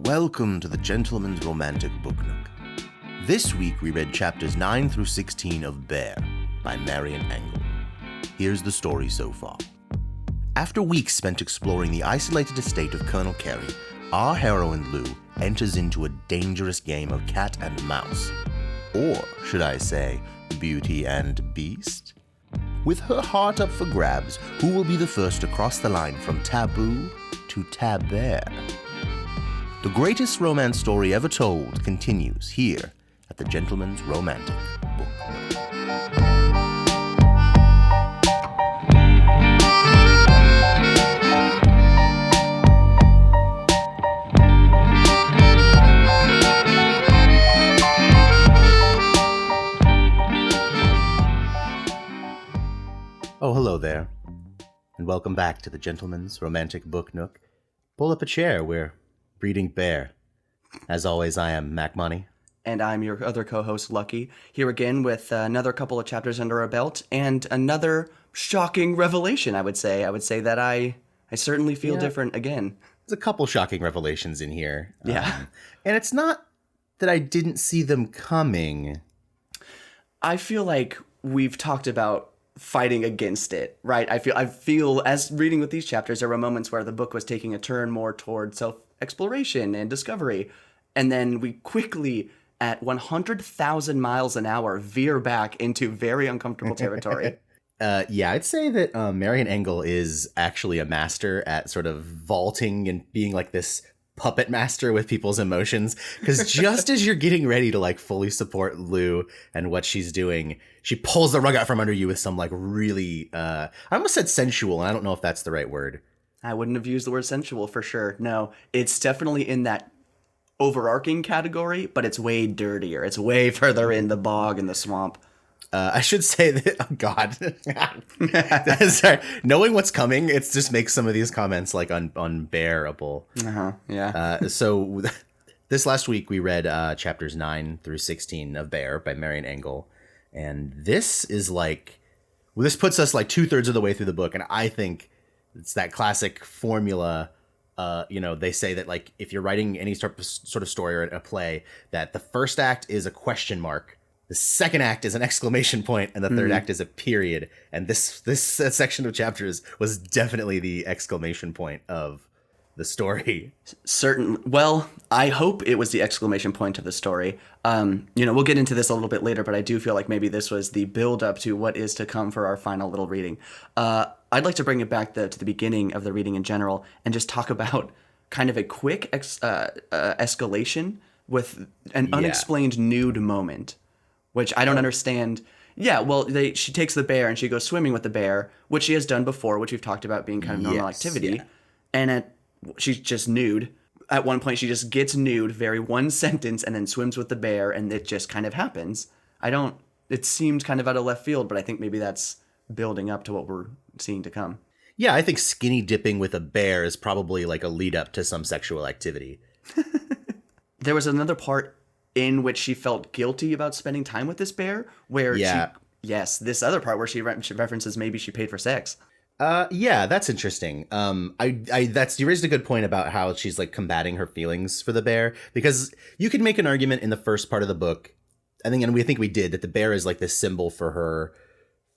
Welcome to the Gentleman's Romantic Book Nook. This week we read chapters 9 through 16 of Bear by Marian Engel. Here's the story so far. After weeks spent exploring the isolated estate of Colonel Cary, our heroine Lou enters into a dangerous game of cat and mouse. Or, should I say, Beauty and Beast? With her heart up for grabs, who will be the first to cross the line from taboo to taboo? The greatest romance story ever told continues here at the Gentleman's Romantic Book Nook. Oh, hello there, and welcome back to the Gentleman's Romantic Book Nook. Pull up a chair, we're reading Bear. As always, I am Mac Money. And I'm your other co-host, Lucky, here again with another couple of chapters under our belt, and another shocking revelation, I would say. I would say that I certainly feel different again. There's a couple shocking revelations in here. Yeah. And it's not that I didn't see them coming. I feel like we've talked about fighting against it, right? I feel as reading with these chapters, there were moments where the book was taking a turn more toward self-exploration and discovery. And then we quickly, at 100,000 miles an hour, veer back into very uncomfortable territory. I'd say that Marian Engel is actually a master at sort of vaulting and being like this puppet master with people's emotions, because just as you're getting ready to like fully support Lou and what she's doing, she pulls the rug out from under you with some like really I almost said sensual, and I don't know if that's the right word. I wouldn't have used the word sensual for sure. No, it's definitely in that overarching category, but it's way dirtier. It's way further in the bog and the swamp. I should say that, oh God, sorry. Knowing what's coming, it just makes some of these comments like unbearable. So this last week we read chapters 9 through 16 of Bear by Marian Engel. And this is like, this puts us like 2/3 of the way through the book. And I think it's that classic formula. They say that like if you're writing any sort of story or a play, that the first act is a question mark. The second act is an exclamation point, and the third act is a period. And this section of chapters was definitely the exclamation point of the story. Well, I hope it was the exclamation point of the story. We'll get into this a little bit later, but I do feel like maybe this was the build up to what is to come for our final little reading. I'd like to bring it back to the beginning of the reading in general and just talk about kind of a quick escalation with an unexplained nude moment. Which I don't understand. Yeah, well, she takes the bear and she goes swimming with the bear, which she has done before, which we've talked about being kind of normal activity. Yeah. And she's just nude. At one point, she just gets nude, very one sentence, and then swims with the bear, and it just kind of happens. It seemed kind of out of left field, but I think maybe that's building up to what we're seeing to come. Yeah, I think skinny dipping with a bear is probably like a lead up to some sexual activity. There was another part in which she felt guilty about spending time with this bear, where this other part where she references maybe she paid for sex. That's interesting. You raised a good point about how she's like combating her feelings for the bear, because you could make an argument in the first part of the book, and we think we did, that the bear is like this symbol for her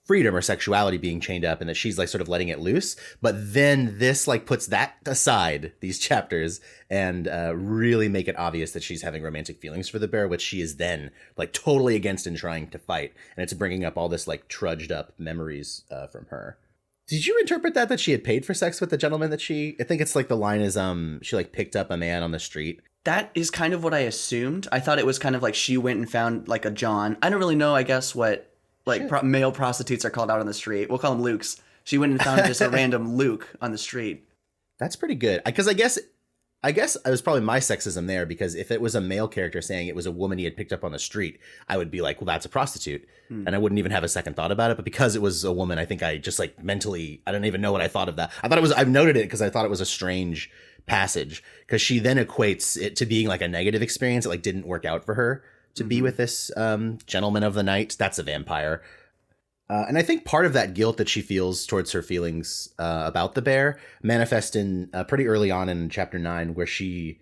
freedom or sexuality being chained up, and that she's like sort of letting it loose. But then this like puts that aside, these chapters, and really make it obvious that she's having romantic feelings for the bear, which she is then like totally against and trying to fight. And it's bringing up all this like trudged up memories from her. Did you interpret that she had paid for sex with the gentleman that I think it's like the line is she like picked up a man on the street? That is kind of what I assumed. I thought it was kind of like she went and found like a John. I don't really know, I guess, what male prostitutes are called out on the street. We'll call them Lukes. She went and found just a random Luke on the street. That's pretty good. Because I guess it was probably my sexism there, because if it was a male character saying it was a woman he had picked up on the street, I would be like, well, that's a prostitute. And I wouldn't even have a second thought about it. But because it was a woman, I think I just like mentally, I don't even know what I thought of that. I've noted it because I thought it was a strange passage, because she then equates it to being like a negative experience. It like didn't work out for her to be with this gentleman of the night. That's a vampire. And I think part of that guilt that she feels towards her feelings about the bear manifest in pretty early on in chapter 9, where she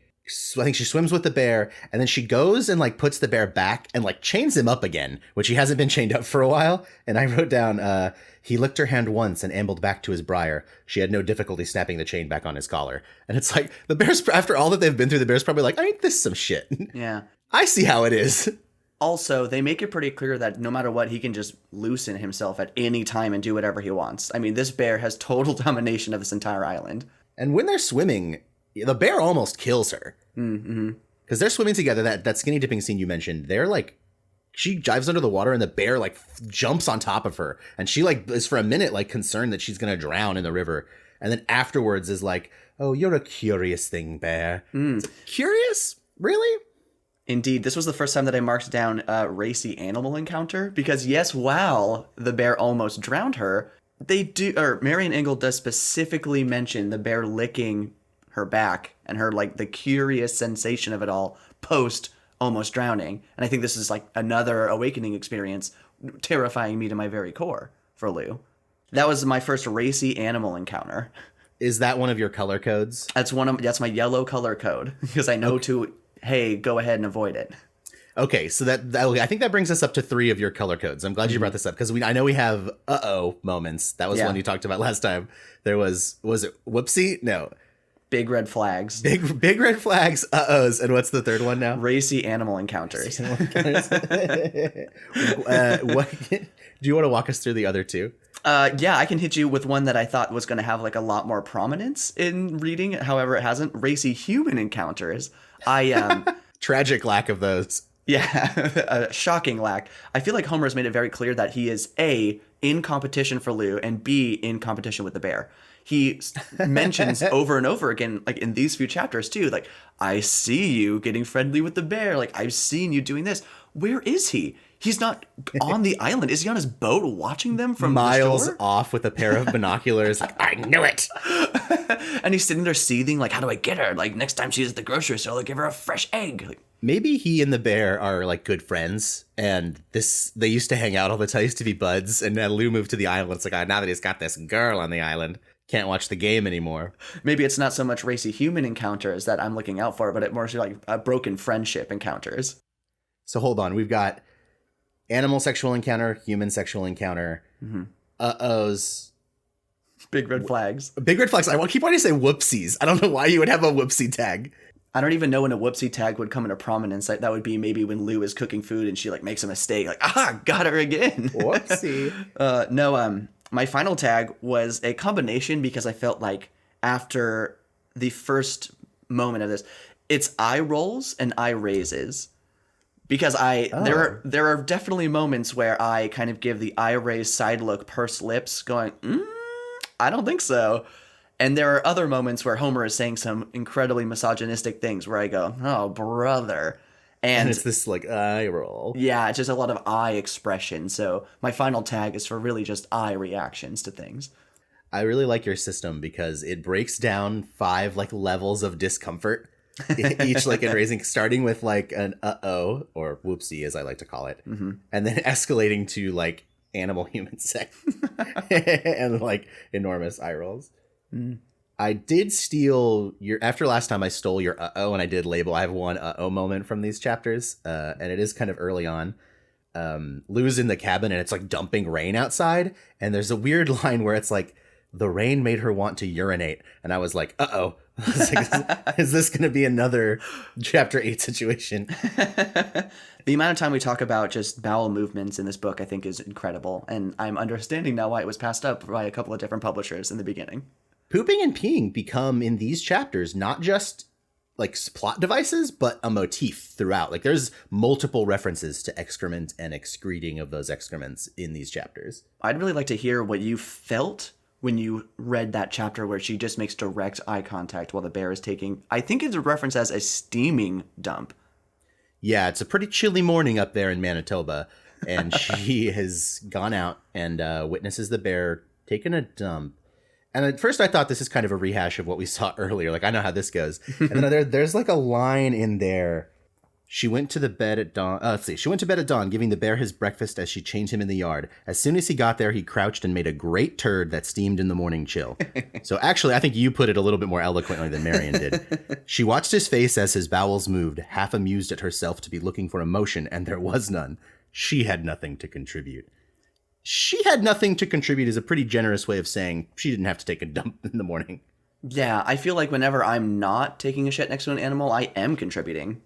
I think she swims with the bear, and then she goes and like puts the bear back and like chains him up again, which he hasn't been chained up for a while. And I wrote down, he licked her hand once and ambled back to his briar. She had no difficulty snapping the chain back on his collar. And it's like, the bear's, after all that they've been through, the bear's probably like, ain't this some shit? Yeah. I see how it is. Also, they make it pretty clear that no matter what, he can just loosen himself at any time and do whatever he wants. I mean, this bear has total domination of this entire island. And when they're swimming, the bear almost kills her. Mm-hmm. Because they're swimming together. That skinny dipping scene you mentioned, they're like, she dives under the water and the bear like jumps on top of her. And she like is for a minute like concerned that she's going to drown in the river. And then afterwards is like, oh, you're a curious thing, bear. Curious? Really? Indeed. This was the first time that I marked down racy animal encounter. Because yes, while the bear almost drowned her, Marian Engel does specifically mention the bear licking her back and her like the curious sensation of it all post almost drowning. And I think this is like another awakening experience, terrifying me to my very core for Lou. That was my first racy animal encounter. Is that one of your color codes? That's my yellow color code because I know hey, go ahead and avoid it. Okay, so that I think that brings us up to 3 of your color codes. I'm glad you brought this up because I know we have moments. That was one you talked about last time. There was it whoopsie? No. Big red flags. Big red flags, uh-ohs. And what's the third one now? Racy animal encounters. Do you want to walk us through the other 2? Yeah, I can hit you with one that I thought was going to have like a lot more prominence in reading. However, it hasn't. Racy human encounters. Tragic lack of those. Yeah, a shocking lack. I feel like Homer has made it very clear that he is A, in competition for Lou, and B, in competition with the bear. He mentions over and over again, like in these few chapters too, like, I see you getting friendly with the bear. Like, I've seen you doing this. Where is he? He's not on the island. Is he on his boat watching them from miles the shore? Off with a pair of binoculars? Like, I knew it. And he's sitting there seething, like, how do I get her? Like, next time she's at the grocery store, I'll give her a fresh egg. Like, maybe he and the bear are like good friends, and they used to hang out all the time, used to be buds, and Lou moved to the island. It's like, now that he's got this girl on the island, can't watch the game anymore. Maybe it's not so much racy human encounters that I'm looking out for, but it more so like broken friendship encounters. So hold on, we've got animal sexual encounter, human sexual encounter, uh-ohs. Big red flags. Big red flags. I keep wanting to say whoopsies. I don't know why you would have a whoopsie tag. I don't even know when a whoopsie tag would come into prominence. That would be maybe when Lou is cooking food and she like makes a mistake. Like, got her again. Whoopsie. My final tag was a combination because I felt like after the first moment of this, it's eye rolls and eye raises. Because there are definitely moments where I kind of give the eye raise side look, pursed lips, going, I don't think so. And there are other moments where Homer is saying some incredibly misogynistic things where I go, oh, brother. And it's this like eye roll. Yeah, it's just a lot of eye expression. So my final tag is for really just eye reactions to things. I really like your system because it breaks down 5 like levels of discomfort. Each like in raising, starting with like an uh-oh or whoopsie as I like to call it, and then escalating to like animal human sex and like enormous eye rolls. I did steal after last time I stole your uh-oh, and I did label. I have one uh-oh moment from these chapters, and it is kind of early on. Lou's in the cabin and it's like dumping rain outside, and there's a weird line where it's like, the rain made her want to urinate, and I was like, uh-oh. I was like, is this going to be another chapter 8 situation? The amount of time we talk about just bowel movements in this book, I think, is incredible, and I'm understanding now why it was passed up by a couple of different publishers in the beginning. Pooping and peeing become, in these chapters, not just like plot devices, but a motif throughout. Like, there's multiple references to excrement and excreting of those excrements in these chapters. I'd really like to hear what you felt when you read that chapter where she just makes direct eye contact while the bear is taking, I think it's referenced as a steaming dump. Yeah, it's a pretty chilly morning up there in Manitoba, and she has gone out and witnesses the bear taking a dump. And at first I thought this is kind of a rehash of what we saw earlier. Like, I know how this goes. And then there's like a line in there She went to the bed at dawn. Let's see. She went to bed at dawn, giving the bear his breakfast as she chained him in the yard. As soon as he got there, he crouched and made a great turd that steamed in the morning chill. So actually, I think you put it a little bit more eloquently than Marion did. She watched his face as his bowels moved, half amused at herself to be looking for emotion, and there was none. She had nothing to contribute. She had nothing to contribute is a pretty generous way of saying she didn't have to take a dump in the morning. Yeah, I feel like whenever I'm not taking a shit next to an animal, I am contributing.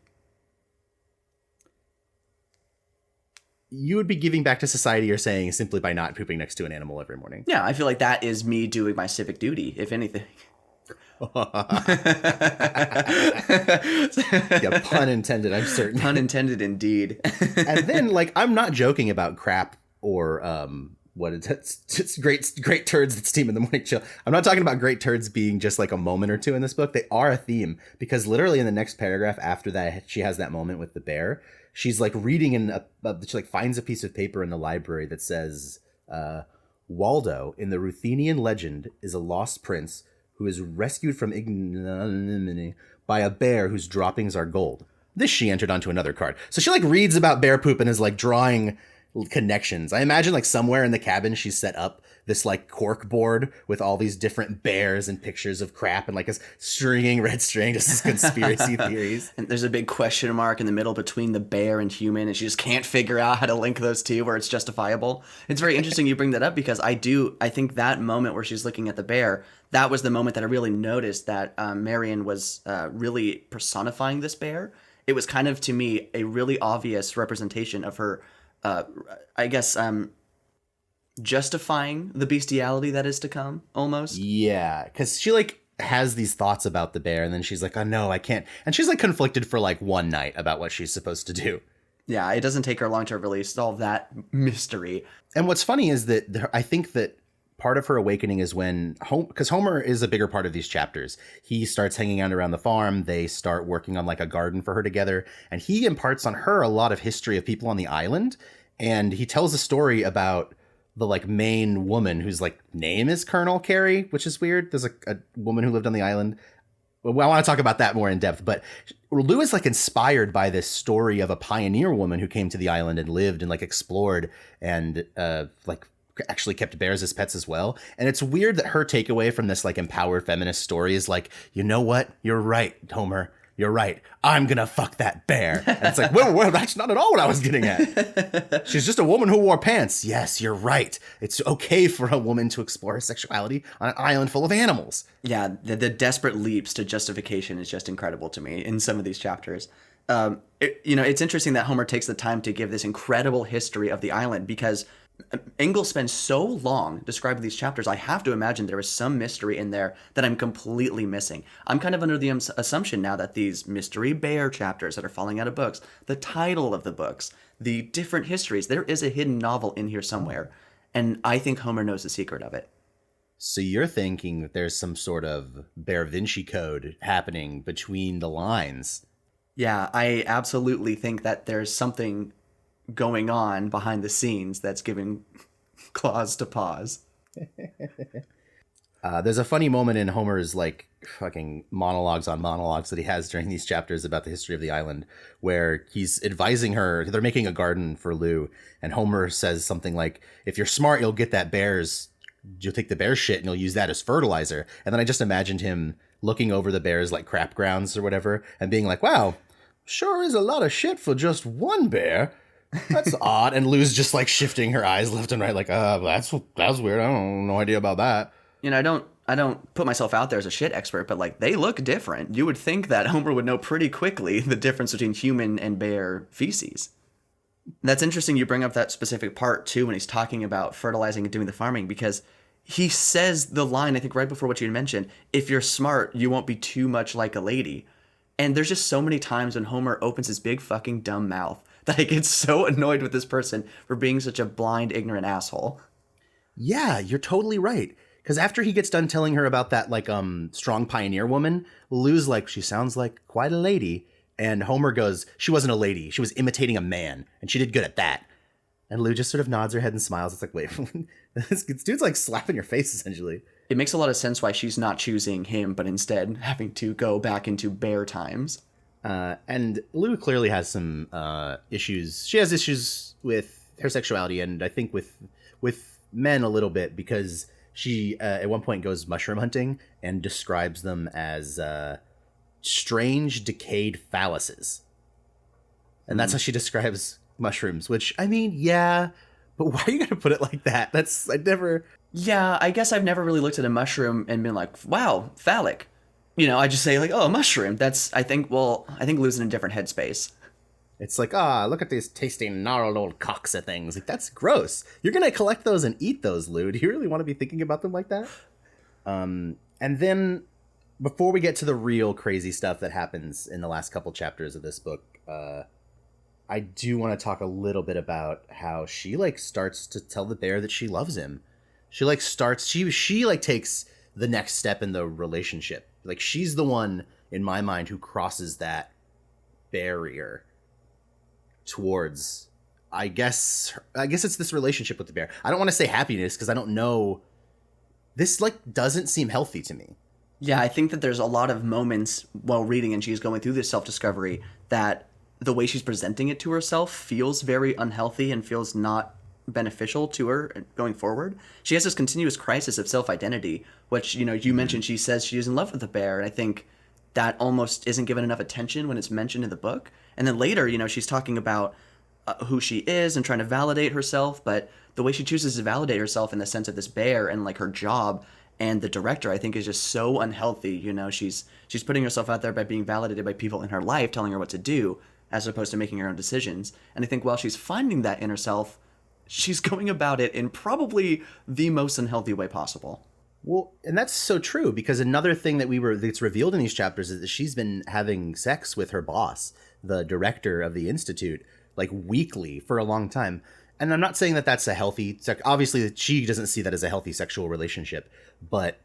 You would be giving back to society, you're saying, simply by not pooping next to an animal every morning. Yeah, I feel like that is me doing my civic duty, if anything. Yeah, pun intended, I'm certain. Pun intended, indeed. And then, like, I'm not joking about crap or what is it? It's just great turds that steam in the morning chill. I'm not talking about great turds being just like a moment or two in this book. They are a theme, because literally in the next paragraph after that, she has that moment with the bear. She's like reading she like finds a piece of paper in the library that says, Waldo in the Ruthenian legend is a lost prince who is rescued from ignominy by a bear whose droppings are gold. This she entered onto another card. So she like reads about bear poop and is like drawing connections. I imagine like somewhere in the cabin she's set up this like cork board with all these different bears and pictures of crap and like a stringing red string, just as conspiracy theories. And there's a big question mark in the middle between the bear and human, and she just can't figure out how to link those two where it's justifiable. It's very interesting you bring that up, because I think that moment where she's looking at the bear, that was the moment that I really noticed that Marion was really personifying this bear. It was kind of, to me, a really obvious representation of her justifying the bestiality that is to come, almost. Yeah, because she like has these thoughts about the bear, and then she's like, oh no, I can't. And she's like conflicted for like one night about what she's supposed to do. Yeah, it doesn't take her long to really solve that mystery. And what's funny is that I think that part of her awakening is when because Homer is a bigger part of these chapters. He starts hanging out around the farm. They start working on like a garden for her together, and he imparts on her a lot of history of people on the island. And he tells a story about the like main woman whose like name is Colonel Cary, which is weird. There's a woman who lived on the island. Well, I want to talk about that more in depth, but Lou is like inspired by this story of a pioneer woman who came to the island and lived and like explored and like actually kept bears as pets as well. And it's weird that her takeaway from this like empowered feminist story is like, you know what? You're right, Homer. You're right. I'm going to fuck that bear. And it's like, well, that's not at all what I was getting at. She's just a woman who wore pants. Yes, you're right. It's okay for a woman to explore her sexuality on an island full of animals. Yeah, the desperate leaps to justification is just incredible to me in some of these chapters. It's interesting that Homer takes the time to give this incredible history of the island, because Engel spends so long describing these chapters. I have to imagine there is some mystery in there that I'm completely missing. I'm kind of under the assumption now that these mystery bear chapters that are falling out of books, the title of the books, the different histories, there is a hidden novel in here somewhere. And I think Homer knows the secret of it. So you're thinking that there's some sort of Bear Vinci Code happening between the lines. Yeah, I absolutely think that there's something going on behind the scenes that's giving claws to paws. There's a funny moment in Homer's like fucking monologues on monologues that he has during these chapters about the history of the island, where he's advising her. They're making a garden for Lou, and Homer says something like, if you're smart, you'll take the bear's shit and you'll use that as fertilizer. And then I just imagined him looking over the bear's like crap grounds or whatever and being like, wow, sure is a lot of shit for just one bear. That's odd. And Lou's just like shifting her eyes left and right, like, that's weird. I don't no idea about that. You know, I don't put myself out there as a shit expert, but like they look different. You would think that Homer would know pretty quickly the difference between human and bear feces. That's interesting you bring up that specific part too when he's talking about fertilizing and doing the farming, because he says the line, I think right before what you mentioned, if you're smart, you won't be too much like a lady. And there's just so many times when Homer opens his big fucking dumb mouth that I get so annoyed with this person for being such a blind, ignorant asshole. Yeah, you're totally right. Because after he gets done telling her about that, like, strong pioneer woman, Lou's like, she sounds like quite a lady. And Homer goes, she wasn't a lady. She was imitating a man. And she did good at that. And Lou just sort of nods her head and smiles. It's like, wait, this dude's like slapping your face, essentially. It makes a lot of sense why she's not choosing him, but instead having to go back into bear times. And Lou clearly has some issues. She has issues with her sexuality, and I think with men a little bit, because she at one point goes mushroom hunting and describes them as strange decayed phalluses. And that's how she describes mushrooms, which, I mean, yeah, but why are you going to put it like that? Yeah, I guess I've never really looked at a mushroom and been like, wow, phallic. I just say like, oh, a mushroom. I think Lou's in a different headspace. It's like, look at these tasty, gnarled old cocks of things. Like, that's gross. You're going to collect those and eat those, Lou. Do you really want to be thinking about them like that? And then, before we get to the real crazy stuff that happens in the last couple chapters of this book, I do want to talk a little bit about how she, like, starts to tell the bear that she loves him. She, like, she takes the next step in the relationship. Like, she's the one, in my mind, who crosses that barrier towards, I guess it's this relationship with the bear. I don't want to say happiness, because I don't know. This, like, doesn't seem healthy to me. Yeah, I think that there's a lot of moments while reading and she's going through this self-discovery that the way she's presenting it to herself feels very unhealthy and feels not beneficial to her going forward. She has this continuous crisis of self-identity, which, you mentioned she says she is in love with the bear, and I think that almost isn't given enough attention when it's mentioned in the book. And then later, she's talking about who she is and trying to validate herself, but the way she chooses to validate herself in the sense of this bear and, like, her job and the director, I think, is just so unhealthy. She's putting herself out there by being validated by people in her life telling her what to do, as opposed to making her own decisions. And I think while she's finding that in herself, she's going about it in probably the most unhealthy way possible. Well, and that's so true, because another thing that's revealed in these chapters is that she's been having sex with her boss, the director of the Institute, like, weekly for a long time. And I'm not saying that that's a healthy, obviously she doesn't see that as a healthy sexual relationship, but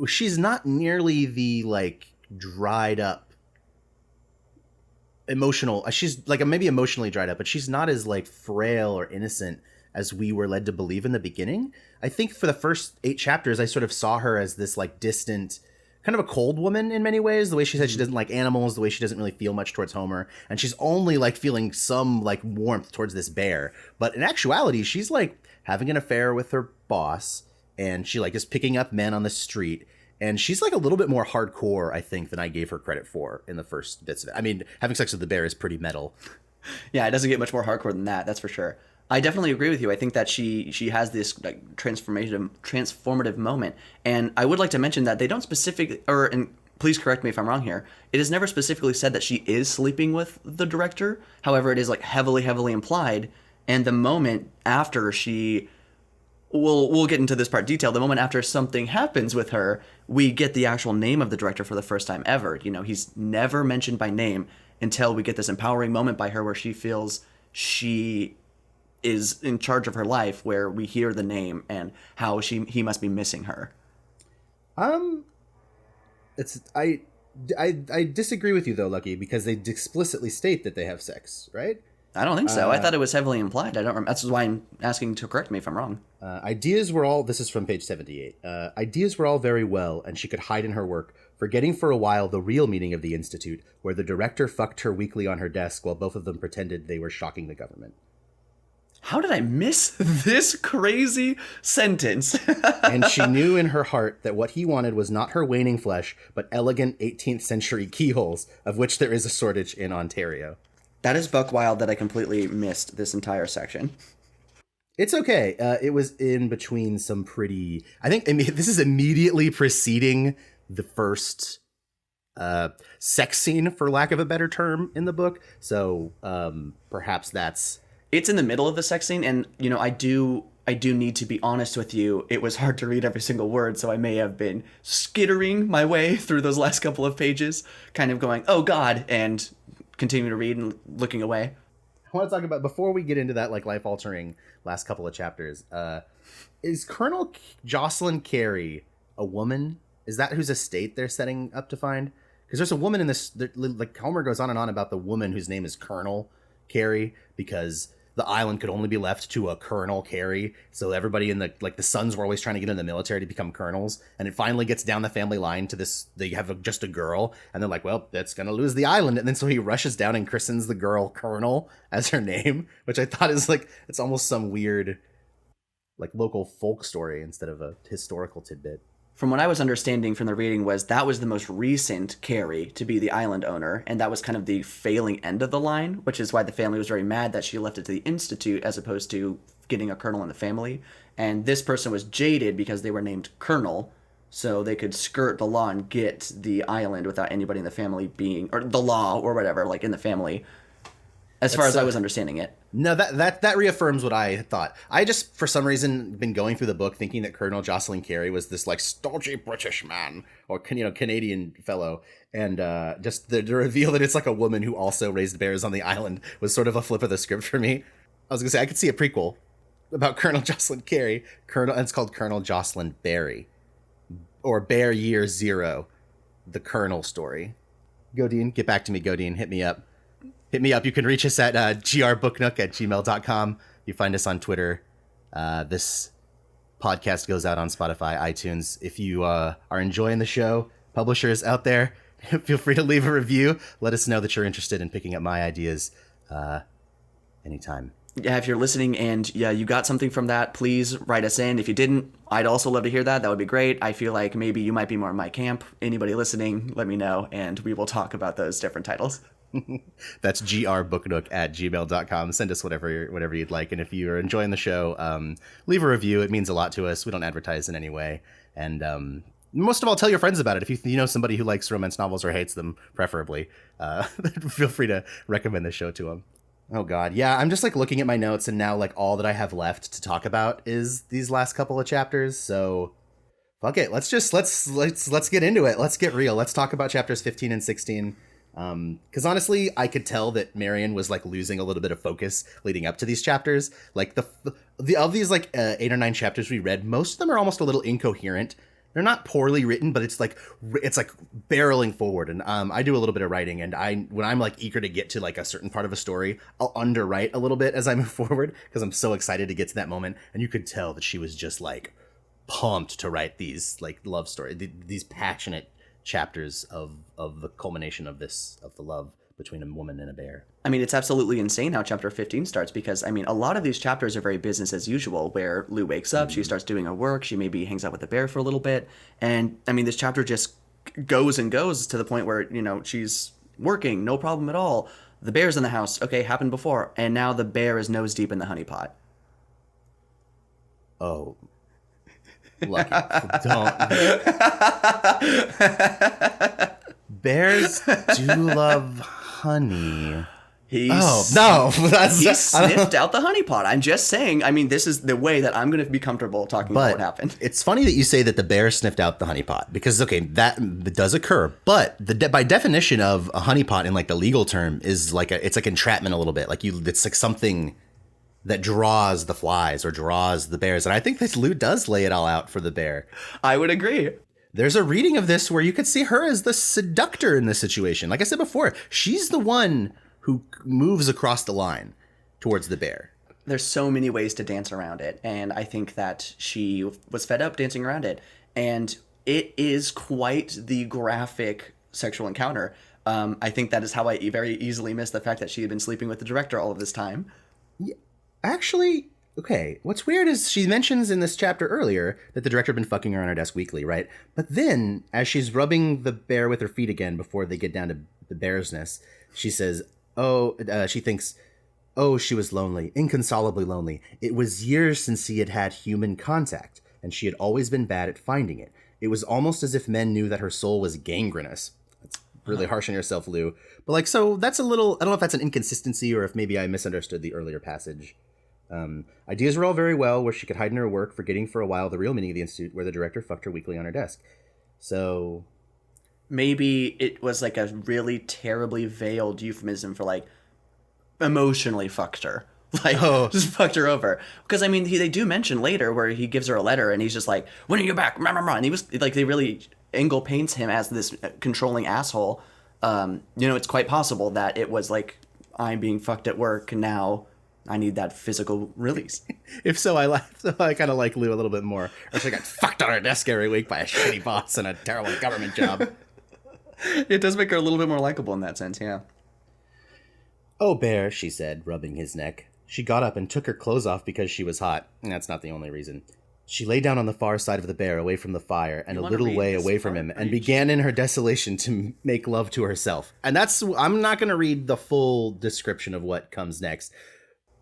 she's not nearly the, like, dried up emotional, she's like maybe emotionally dried up, but she's not as, like, frail or innocent as we were led to believe in the beginning. I think for the first 8 chapters, I sort of saw her as this, like, distant, kind of a cold woman in many ways. The way she said she doesn't like animals, the way she doesn't really feel much towards Homer, and she's only, like, feeling some, like, warmth towards this bear. But in actuality, she's, like, having an affair with her boss, and she, like, is picking up men on the street. And she's, like, a little bit more hardcore, I think, than I gave her credit for in the first bits of it. I mean, having sex with the bear is pretty metal. Yeah, it doesn't get much more hardcore than that, that's for sure. I definitely agree with you. I think that she has this, like, transformative moment. And I would like to mention that they don't specifically, and please correct me if I'm wrong here, it is never specifically said that she is sleeping with the director. However, it is, like, heavily, heavily implied. And the moment after we'll get into this part detail, the moment after something happens with her, we get the actual name of the director for the first time ever. He's never mentioned by name until we get this empowering moment by her where she feels she is in charge of her life, where we hear the name and how he must be missing her. I disagree with you though, Lucky, because they explicitly state that they have sex, right? I don't think so. I thought it was heavily implied. I don't remember. That's why I'm asking to correct me if I'm wrong. Ideas were all, this is from page 78. Ideas were all very well, and she could hide in her work, forgetting for a while the real meaning of the Institute, where the director fucked her weekly on her desk while both of them pretended they were shocking the government. How did I miss this crazy sentence? And she knew in her heart that what he wanted was not her waning flesh, but elegant 18th century keyholes, of which there is a shortage in Ontario. That is buck wild that I completely missed this entire section. It's okay. It was in between some pretty... I think this is immediately preceding the first sex scene, for lack of a better term, in the book. So perhaps that's... It's in the middle of the sex scene, and, I do need to be honest with you. It was hard to read every single word, so I may have been skittering my way through those last couple of pages, kind of going, oh God, and continuing to read and looking away. I want to talk about, before we get into that, like, life-altering last couple of chapters, is Colonel Jocelyn Cary a woman? Is that whose estate they're setting up to find? Because there's a woman in this, like, Homer goes on and on about the woman whose name is Colonel Cary, because the island could only be left to a Colonel Cary. So everybody in the sons were always trying to get in the military to become colonels. And it finally gets down the family line to this. They have just a girl, and they're like, well, that's going to lose the island. And then so he rushes down and christens the girl Colonel as her name, which I thought is like, it's almost some weird like local folk story instead of a historical tidbit. From what I was understanding from the reading was that was the most recent Cary to be the island owner, and that was kind of the failing end of the line, which is why the family was very mad that she left it to the Institute as opposed to getting a colonel in the family. And this person was jaded because they were named Colonel, so they could skirt the law and get the island without anybody in the family being, or the law or whatever, like in the family, as far as I was understanding it. No, that reaffirms what I thought. I just, for some reason, been going through the book thinking that Colonel Jocelyn Cary was this like stodgy British man or Canadian fellow, and just the reveal that it's like a woman who also raised bears on the island was sort of a flip of the script for me. I was gonna say I could see a prequel about Colonel Jocelyn Cary, and it's called Colonel Jocelyn Barry, or Bear Year Zero, the Colonel story. Godine, get back to me, Godine, hit me up. Hit me up. You can reach us at grbooknook@gmail.com. You find us on Twitter. This podcast goes out on Spotify, iTunes. If you are enjoying the show, publishers out there, feel free to leave a review. Let us know that you're interested in picking up my ideas anytime. Yeah, if you're listening and you got something from that, please write us in. If you didn't, I'd also love to hear that. That would be great. I feel like maybe you might be more in my camp. Anybody listening, let me know, and we will talk about those different titles. That's grbooknook@gmail.com. Send us whatever you'd like. And if you're enjoying the show, leave a review. It means a lot to us. We don't advertise in any way. And most of all, tell your friends about it. If you know somebody who likes romance novels or hates them, preferably, feel free to recommend the show to them. Oh God. Yeah. I'm just like looking at my notes, and now like all that I have left to talk about is these last couple of chapters. So fuck it. Let's get into it. Let's get real. Let's talk about chapters 15 and 16. Because honestly, I could tell that Marion was like losing a little bit of focus leading up to these chapters. Like the of these like 8 or 9 chapters we read, most of them are almost a little incoherent. They're not poorly written, but it's like barreling forward. And I do a little bit of writing, and when I'm like eager to get to like a certain part of a story, I'll underwrite a little bit as I move forward because I'm so excited to get to that moment. And you could tell that she was just like pumped to write these like love story, these passionate chapters of the culmination of the love between a woman and a bear. I mean, it's absolutely insane how chapter 15 starts, because I mean, a lot of these chapters are very business as usual, where Lou wakes up, she starts doing her work, she maybe hangs out with the bear for a little bit, and I mean, this chapter just goes and goes to the point where, she's working, no problem at all. The bear's in the house, okay, happened before, and now the bear is nose deep in the honeypot. Oh, lucky. Don't. Bears do love honey. He sniffed out the honeypot. I'm just saying. I mean, this is the way that I'm going to be comfortable talking about what happened. It's funny that you say that the bear sniffed out the honeypot, because okay, that does occur. But by definition of a honeypot in like the legal term is like it's like entrapment a little bit. Like it's like something that draws the flies or draws the bears. And I think that Lou does lay it all out for the bear. I would agree. There's a reading of this where you could see her as the seductor in this situation. Like I said before, she's the one who moves across the line towards the bear. There's so many ways to dance around it. And I think that she was fed up dancing around it. And it is quite the graphic sexual encounter. I think that is how I very easily missed the fact that she had been sleeping with the director all of this time. Yeah. Actually, okay, what's weird is she mentions in this chapter earlier that the director had been fucking her on her desk weekly, right? But then, as she's rubbing the bear with her feet again before they get down to the bear's nest, she says, she thinks, she was lonely, inconsolably lonely. It was years since he had had human contact, and she had always been bad at finding it. It was almost as if men knew that her soul was gangrenous. That's really harsh on yourself, Lou. But like, so that's a little, I don't know if that's an inconsistency or if maybe I misunderstood the earlier passage. Ideas were all very well where she could hide in her work, forgetting for a while the real meaning of the institute, where the director fucked her weekly on her desk. So maybe it was like a really terribly veiled euphemism for like emotionally fucked her. Like, just fucked her over. Because I mean, they do mention later where he gives her a letter and he's just like, when are you back? And he was like, they really Engel paints him as this controlling asshole. It's quite possible that it was like, I'm being fucked at work and now I need that physical release. If so, I kind of like Lou a little bit more. Or she got fucked on her desk every week by a shitty boss and a terrible government job. It does make her a little bit more likable in that sense, yeah. "Oh, Bear," she said, rubbing his neck. She got up and took her clothes off because she was hot. That's not the only reason. She lay down on the far side of the bear, away from the fire, and a little way away from him, and began in her desolation to make love to herself. And I'm not going to read the full description of what comes next.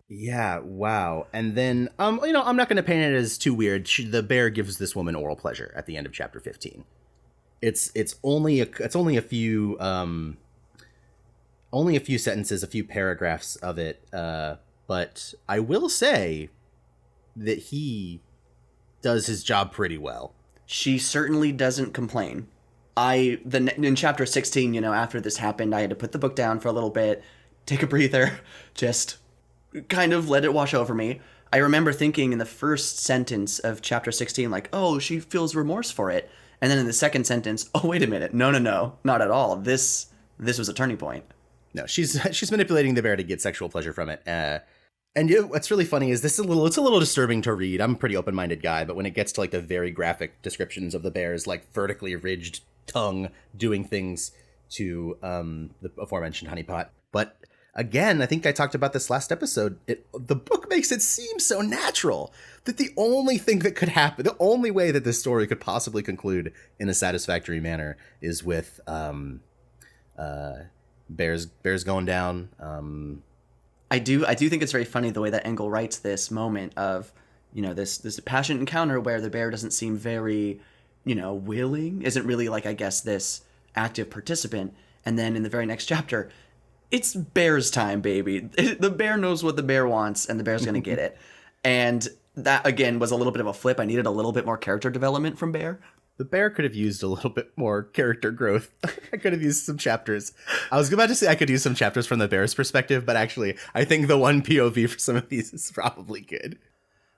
Yeah, wow. And then, I'm not going to paint it as too weird. The bear gives this woman oral pleasure at the end of chapter 15. It's only a few sentences, a few paragraphs of it. But I will say that he does his job pretty well. She certainly doesn't complain. In chapter 16, after this happened, I had to put the book down for a little bit, take a breather, just kind of let it wash over me. I remember thinking in the first sentence of chapter 16, like, oh, she feels remorse for it. And then in the second sentence, oh, wait a minute. No, not at all. This was a turning point. No, she's manipulating the bear to get sexual pleasure from it. And what's really funny is it's a little disturbing to read. I'm a pretty open-minded guy, but when it gets to like the very graphic descriptions of the bear's like vertically ridged tongue doing things to the aforementioned Honeypot. But again, I think I talked about this last episode. The book makes it seem so natural that the only thing that could happen, the only way that this story could possibly conclude in a satisfactory manner is with bears going down. I do think it's very funny the way that Engel writes this moment of, this passionate encounter where the bear doesn't seem very, willing, isn't really like, I guess, this active participant. And then in the very next chapter, it's bear's time, baby. The bear knows what the bear wants and the bear's going to get it. And that, again, was a little bit of a flip. I needed a little bit more character development from Bear. The bear could have used a little bit more character growth. I could have used some chapters. I was about to say I could use some chapters from the bear's perspective, but actually, I think the one POV for some of these is probably good.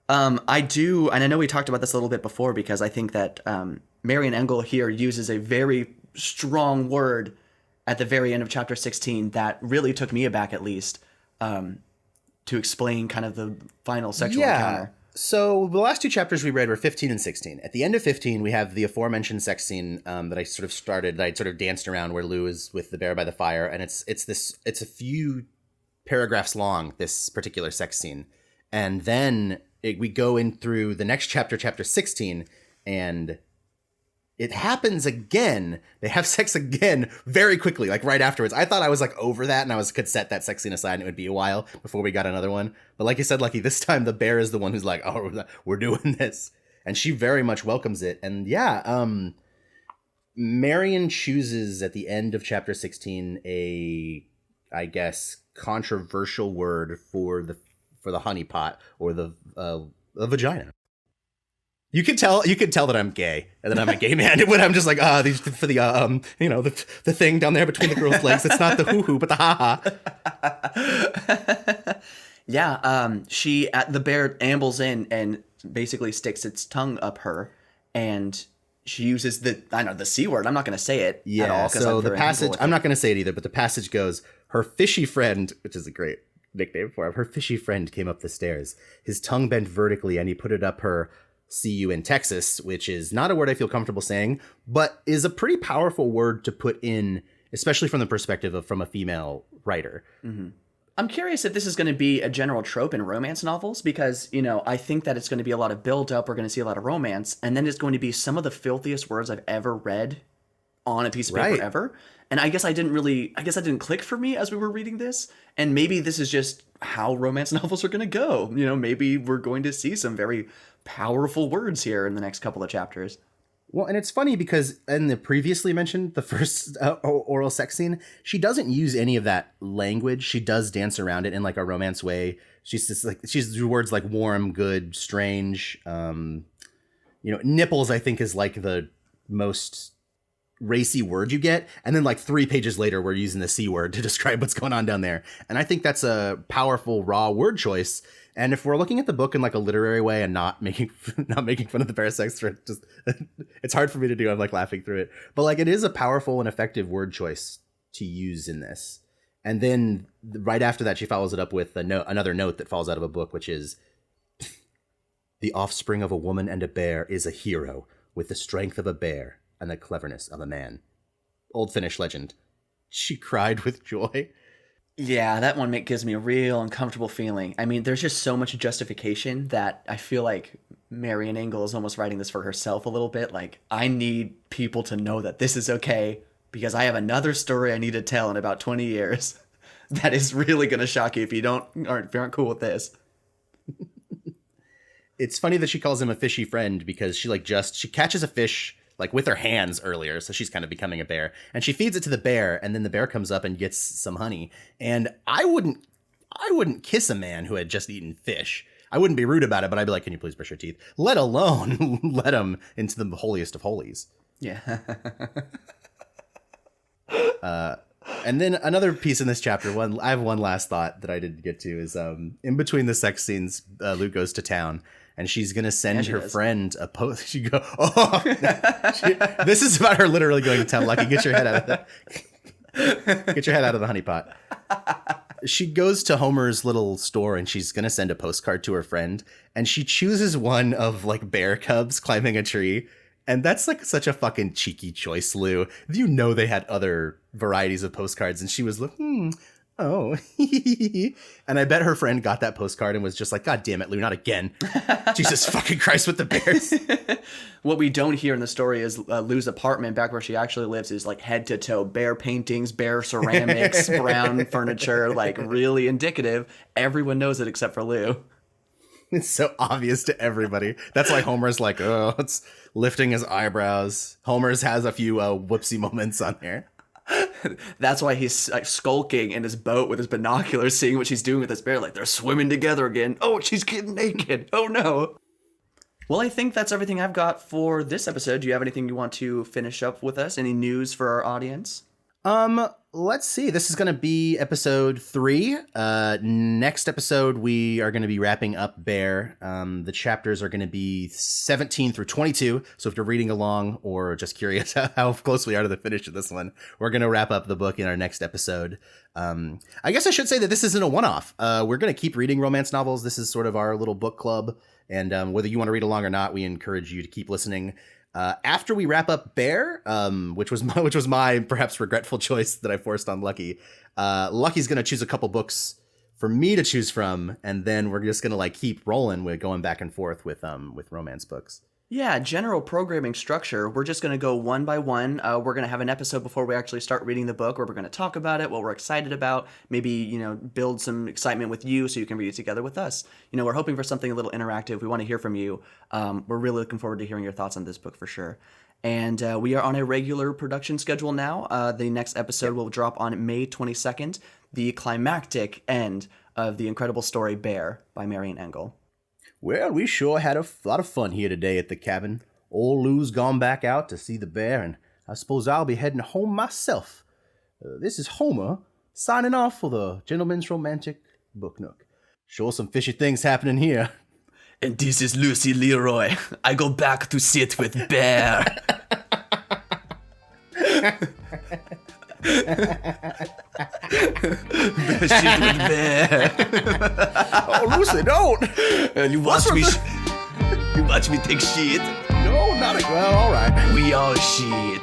I do, and I know we talked about this a little bit before, because I think that Marion Engel here uses a very strong word at the very end of chapter 16 that really took me aback, at least, to explain kind of the final sexual encounter. So the last two chapters we read were 15 and 16. At the end of 15, we have the aforementioned sex scene that I sort of danced around, where Lou is with the bear by the fire, and it's a few paragraphs long, this particular sex scene. And then we go in through the next chapter, chapter 16, and it happens again. They have sex again very quickly, like right afterwards. I thought I was like over that, and could set that sex scene aside, and it would be a while before we got another one. But like you said, Lucky, this time the bear is the one who's like, "Oh, we're doing this," and she very much welcomes it. And yeah, Marion chooses at the end of chapter 16 a, I guess, controversial word for the honeypot, or the vagina. You can tell that I'm gay and that I'm a gay man when I'm just like, these for the the thing down there between the girl's legs. It's not the hoo-hoo, but the ha-ha. Yeah, the bear ambles in and basically sticks its tongue up her, and she uses the C word. I'm not going to say it at all. So the passage, I'm not going to say it either, but the passage goes, her fishy friend, which is a great nickname for him, her fishy friend came up the stairs. His tongue bent vertically and he put it up her, see you in Texas, which is not a word I feel comfortable saying, but is a pretty powerful word to put in, especially from the perspective from a female writer. Mm-hmm. I'm curious if this is going to be a general trope in romance novels, because, I think that it's going to be a lot of build-up. We're going to see a lot of romance, and then it's going to be some of the filthiest words I've ever read on a piece of paper ever. And I guess I didn't click for me as we were reading this. And maybe this is just how romance novels are going to go. Maybe we're going to see some very powerful words here in the next couple of chapters. Well, and it's funny because in the previously mentioned, the first oral sex scene, she doesn't use any of that language. She does dance around it in like a romance way. She's words like warm, good, strange. Nipples, I think, is like the most racy word you get. And then like 3 pages later, we're using the C word to describe what's going on down there. And I think that's a powerful, raw word choice. And if we're looking at the book in like a literary way and not making fun of the bear sex, it's hard for me to do. I'm like laughing through it, but like it is a powerful and effective word choice to use in this. And then right after that, she follows it up with another note that falls out of a book, which is, the offspring of a woman and a bear is a hero with the strength of a bear and the cleverness of a man. Old Finnish legend. She cried with joy. Yeah, that one gives me a real uncomfortable feeling. I mean, there's just so much justification that I feel like Marian Engel is almost writing this for herself a little bit. Like, I need people to know that this is okay because I have another story I need to tell in about 20 years that is really going to shock you if you aren't cool with this. It's funny that she calls him a fishy friend because she catches a fish like with her hands earlier, so she's kind of becoming a bear, and she feeds it to the bear, and then the bear comes up and gets some honey. And I wouldn't kiss a man who had just eaten fish. I wouldn't be rude about it, but I'd be like, can you please brush your teeth? Let alone let him into the holiest of holies. Yeah. And then another piece in this chapter, I have one last thought that I didn't get to, is in between the sex scenes, Luke goes to town, and she's going to send her friend a post. She go, this is about her literally going to town. Lucky, get your head out of the honeypot. She goes to Homer's little store, and she's going to send a postcard to her friend, and she chooses one of like bear cubs climbing a tree. And that's like such a fucking cheeky choice, Lou. You know they had other varieties of postcards, and she was like, oh. And I bet her friend got that postcard and was just like, God damn it, Lou, not again. Jesus fucking Christ with the bears. What we don't hear in the story is Lou's apartment back where she actually lives is like head to toe bear paintings, bear ceramics, brown furniture, like really indicative. Everyone knows it except for Lou. It's so obvious to everybody. That's why Homer's like, oh, it's lifting his eyebrows. Homer's has a few whoopsie moments on here. That's why he's like skulking in his boat with his binoculars, seeing what she's doing with this bear. Like, they're swimming together again. Oh, she's getting naked. Oh, no. Well, I think that's everything I've got for this episode. Do you have anything you want to finish up with us? Any news for our audience? Let's see. This is going to be episode 3. Next episode, we are going to be wrapping up Bear. The chapters are going to be 17 through 22. So if you're reading along or just curious how close we are to the finish of this one, we're going to wrap up the book in our next episode. I guess I should say that this isn't a one-off. We're going to keep reading romance novels. This is sort of our little book club. And whether you want to read along or not, we encourage you to keep listening. After we wrap up Bear, which was my perhaps regretful choice that I forced on Lucky, Lucky's going to choose a couple books for me to choose from, and then we're just going to like keep rolling with going back and forth with romance books. Yeah, general programming structure. We're just going to go one by one. We're going to have an episode before we actually start reading the book where we're going to talk about it, what we're excited about, maybe, build some excitement with you so you can read it together with us. We're hoping for something a little interactive. We want to hear from you. We're really looking forward to hearing your thoughts on this book for sure. And we are on a regular production schedule now. The next episode will drop on May 22nd, the climactic end of the incredible story Bear by Marian Engel. Well, we sure had a lot of fun here today at the cabin. Old Lou's gone back out to see the bear, and I suppose I'll be heading home myself. This is Homer, signing off for the Gentleman's Romantic Book Nook. Sure some fishy things happening here. And this is Lucy Leroy. I go back to sit with Bear. Shit with Bear. Oh, Lucy, don't! You watch me take shit. No, not well. All right. We all shit.